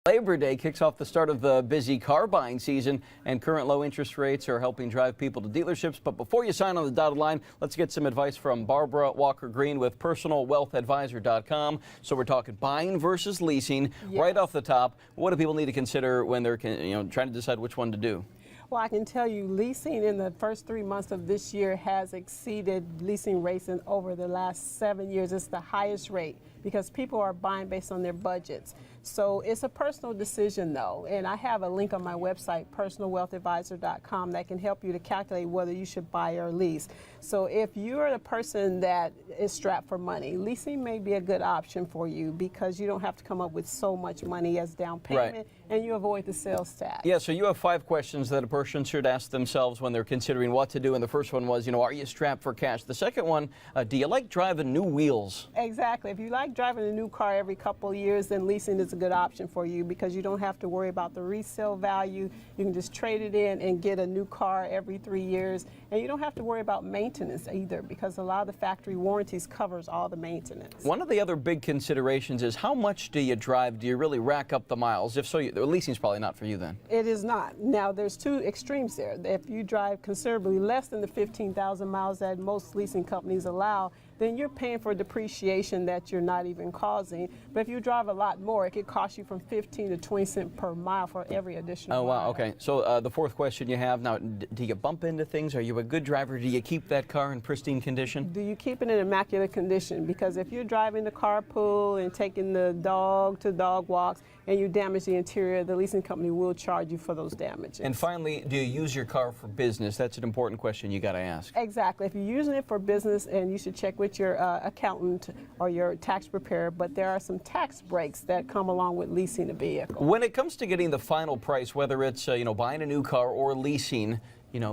Labor Day kicks off the start of the busy car buying season, and current low interest rates are helping drive people to dealerships. But before you sign on the dotted line, let's get some advice from Barbara Walker-Green with PersonalWealthAdvisor.com. So we're talking buying versus leasing. Yes. Right off the top, what do people need to consider when they're trying to decide which one to do? Well, I can tell you leasing in the first 3 months of this year has exceeded leasing rates in over the last 7 years. It's the highest rate because people are buying based on their budgets. So it's a personal decision though, and I have a link on my website, PersonalWealthAdvisor.com, that can help you to calculate whether you should buy or lease. So if you're the person that is strapped for money, leasing may be a good option for you because you don't have to come up with so much money as down payment, right, and you avoid the sales tax. Yeah, so you have 5 questions that a person should ask themselves when they're considering what to do, and the first one was, are you strapped for cash? The second one, do you like driving new wheels? Exactly. If you like driving a new car every couple of years, then leasing is a good option for you because you don't have to worry about the resale value. You can just trade it in and get a new car every 3 years, and you don't have to worry about maintenance either because a lot of the factory warranties covers all the maintenance. One of the other big considerations is how much do you drive? Do you really rack up the miles? If so, leasing's probably not for you then. It is not. Now there's 2 extremes there. If you drive considerably less than the 15,000 miles that most leasing companies allow, then you're paying for depreciation that you're not even causing. But if you drive a lot more, it could cost you from 15 to 20 cents per mile for every additional mile. Oh, wow, okay. So the fourth question you have now, do you bump into things? Are you a good driver? Do you keep that car in pristine condition? Do you keep it in immaculate condition? Because if you're driving the carpool and taking the dog to dog walks and you damage the interior, the leasing company will charge you for those damages. And finally, do you use your car for business? That's an important question you got to ask. Exactly. If you're using it for business, and you should check with your accountant or your tax preparer, but there are some tax breaks that come along with leasing a vehicle. When it comes to getting the final price, whether it's buying a new car or leasing,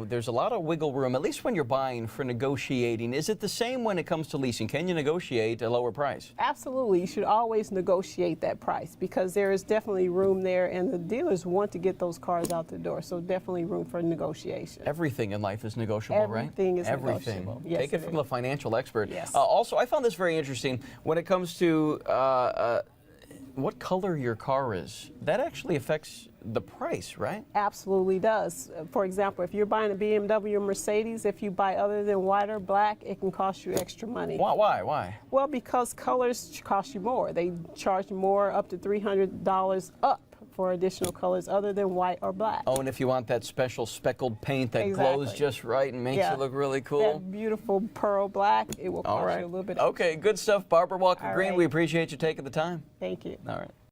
there's a lot of wiggle room, at least when you're buying, for negotiating. Is it the same when it comes to leasing? Can you negotiate a lower price? Absolutely. You should always negotiate that price because there is definitely room there, and the dealers want to get those cars out the door, so definitely room for negotiation. Everything in life is negotiable, right? Everything is negotiable. Yes, Take it from the financial expert. Yes. Also, I found this very interesting when it comes to what color your car is. That actually affects the price, right? Absolutely does. For example, if you're buying a BMW or Mercedes, if you buy other than white or black, it can cost you extra money. Why? Well, because colors cost you more. They charge more, up to $300 up for additional colors other than white or black. Oh, and if you want that special speckled paint that glows just right and makes you look really cool. That beautiful pearl black, it will cost you a little bit extra. Okay, good stuff. Barbara Walker-Green, Right. we appreciate you taking the time. Thank you. All right.